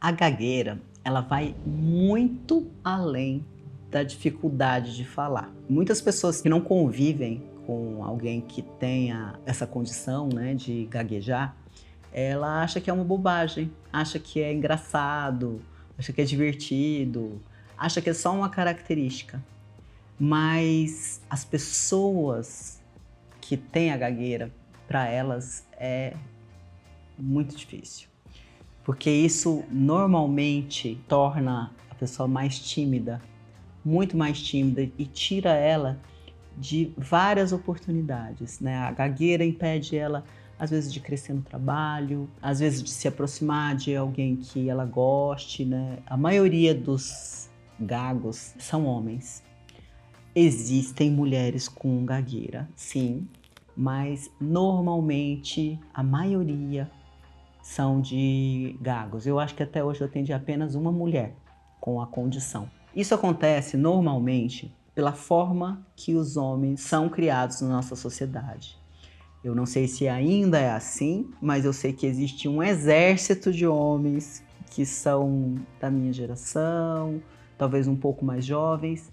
A gagueira, ela vai muito além da dificuldade de falar. Muitas pessoas que não convivem com alguém que tenha essa condição, né, de gaguejar, ela acha que é uma bobagem, acha que é engraçado, acha que é divertido, acha que é só uma característica. Mas as pessoas que têm a gagueira, para elas é muito difícil. Porque isso normalmente torna a pessoa mais tímida, muito mais tímida, e tira ela de várias oportunidades, né? A gagueira impede ela, às vezes, de crescer no trabalho, às vezes de se aproximar de alguém que ela goste, né? A maioria dos gagos são homens. Existem mulheres com gagueira, sim, mas normalmente a maioria são de gagos. Eu acho que até hoje eu atendi apenas uma mulher com a condição. Isso acontece normalmente pela forma que os homens são criados na nossa sociedade. Eu não sei se ainda é assim, mas eu sei que existe um exército de homens que são da minha geração, talvez um pouco mais jovens,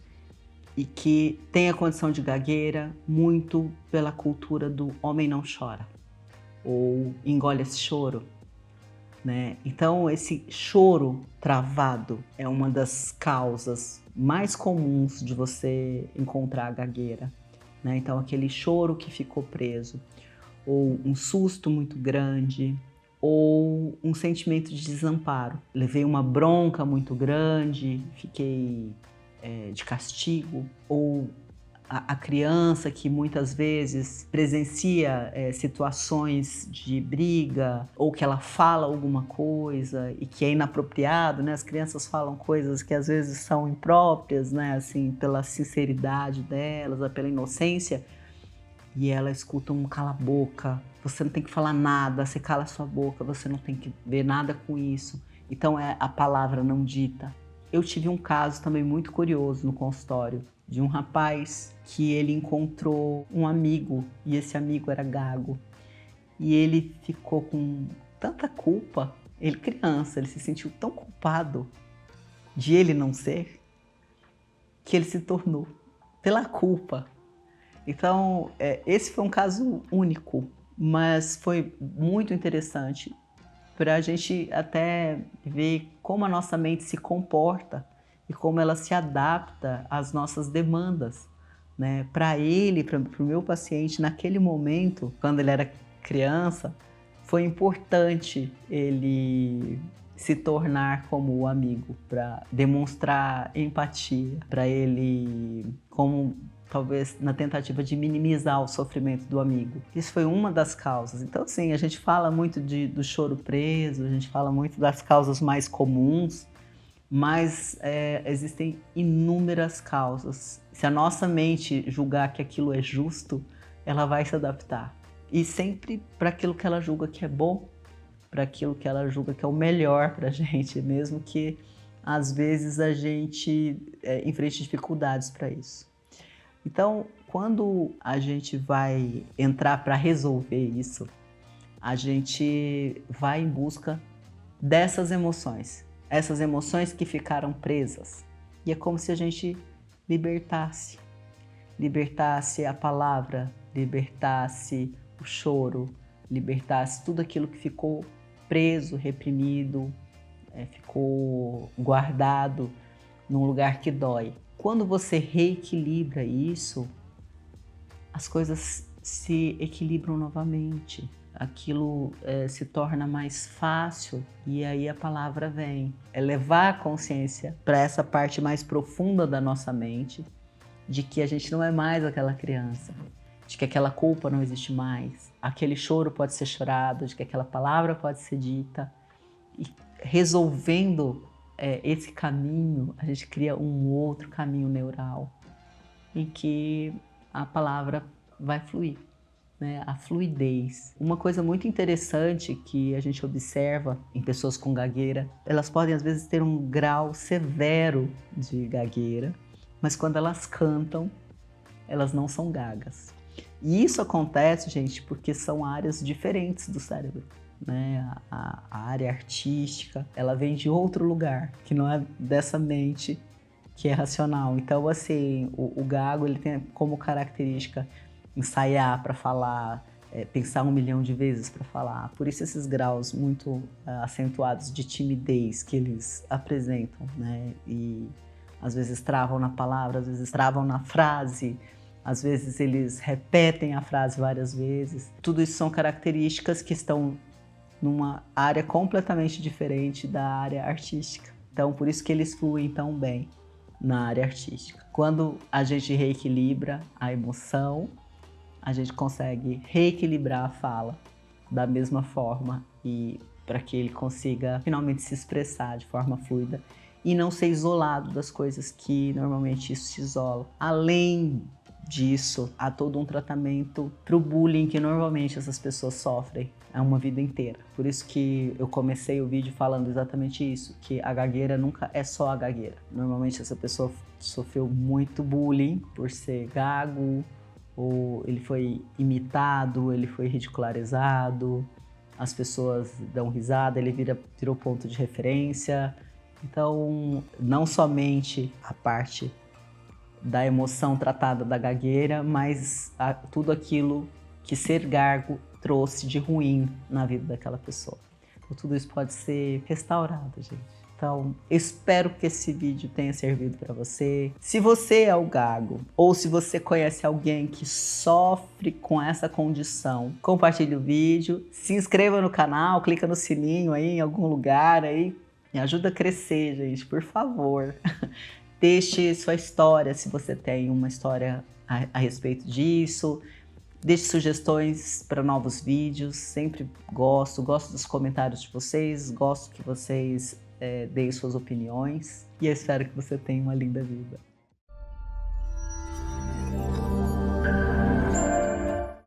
e que têm a condição de gagueira muito pela cultura do homem não chora, ou engole esse choro, né? Então, esse choro travado é uma das causas mais comuns de você encontrar a gagueira, né? Então, aquele choro que ficou preso, ou um susto muito grande, ou um sentimento de desamparo. Levei uma bronca muito grande, fiquei de castigo, ou a criança que muitas vezes presencia situações de briga, ou que ela fala alguma coisa e que é inapropriado, né? As crianças falam coisas que às vezes são impróprias, né? Assim, pela sinceridade delas, pela inocência, e ela escuta um cala a boca, você não tem que falar nada, você cala a sua boca, você não tem que ver nada com isso. Então é a palavra não dita. Eu tive um caso também muito curioso no consultório, de um rapaz que ele encontrou um amigo, e esse amigo era gago. E ele ficou com tanta culpa, ele criança, ele se sentiu tão culpado de ele não ser, que ele se tornou, pela culpa. Então, esse foi um caso único, mas foi muito interessante para a gente até ver como a nossa mente se comporta e como ela se adapta às nossas demandas, né? Para ele, para o meu paciente, naquele momento, quando ele era criança, foi importante ele se tornar como o amigo, para demonstrar empatia, para ele, como talvez na tentativa de minimizar o sofrimento do amigo. Isso foi uma das causas. Então, sim, a gente fala muito do choro preso, a gente fala muito das causas mais comuns, mas existem inúmeras causas. Se a nossa mente julgar que aquilo é justo, ela vai se adaptar. E sempre para aquilo que ela julga que é bom, para aquilo que ela julga que é o melhor para a gente, mesmo que às vezes a gente enfrente dificuldades para isso. Então, quando a gente vai entrar para resolver isso, a gente vai em busca dessas emoções, essas emoções que ficaram presas. E é como se a gente libertasse a palavra, libertasse o choro, libertasse tudo aquilo que ficou preso, reprimido, ficou guardado num lugar que dói. Quando você reequilibra isso, as coisas se equilibram novamente. Aquilo se torna mais fácil e aí a palavra vem. É levar a consciência para essa parte mais profunda da nossa mente, de que a gente não é mais aquela criança, de que aquela culpa não existe mais, aquele choro pode ser chorado, de que aquela palavra pode ser dita. E resolvendo esse caminho, a gente cria um outro caminho neural em que a palavra vai fluir, né? A fluidez. Uma coisa muito interessante que a gente observa em pessoas com gagueira, elas podem às vezes ter um grau severo de gagueira, mas quando elas cantam, elas não são gagas. E isso acontece, gente, porque são áreas diferentes do cérebro, né? A área artística, ela vem de outro lugar, que não é dessa mente que é racional. Então, assim, o gago, ele tem como característica ensaiar para falar, pensar 1 milhão de vezes para falar. Por isso esses graus muito acentuados de timidez que eles apresentam, né? E às vezes travam na palavra, às vezes travam na frase, às vezes eles repetem a frase várias vezes. Tudo isso são características que estão numa área completamente diferente da área artística. Então, por isso que eles fluem tão bem na área artística. Quando a gente reequilibra a emoção, a gente consegue reequilibrar a fala da mesma forma e para que ele consiga finalmente se expressar de forma fluida e não ser isolado das coisas que normalmente isso se isola. Além disso, há todo um tratamento para o bullying que normalmente essas pessoas sofrem uma vida inteira. Por isso que eu comecei o vídeo falando exatamente isso, que a gagueira nunca é só a gagueira. Normalmente essa pessoa sofreu muito bullying por ser gago, ou ele foi imitado, ele foi ridicularizado, as pessoas dão risada, ele virou ponto de referência. Então, não somente a parte da emoção tratada da gagueira, mas tudo aquilo que ser gago trouxe de ruim na vida daquela pessoa. Então, tudo isso pode ser restaurado, gente. Então, espero que esse vídeo tenha servido para você. Se você é o gago, ou se você conhece alguém que sofre com essa condição, compartilhe o vídeo, se inscreva no canal, clica no sininho aí em algum lugar aí, me ajuda a crescer, gente, por favor. Deixe sua história, se você tem uma história a respeito disso. Deixe sugestões para novos vídeos, sempre gosto dos comentários de vocês, gosto que vocês deem suas opiniões e eu espero que você tenha uma linda vida.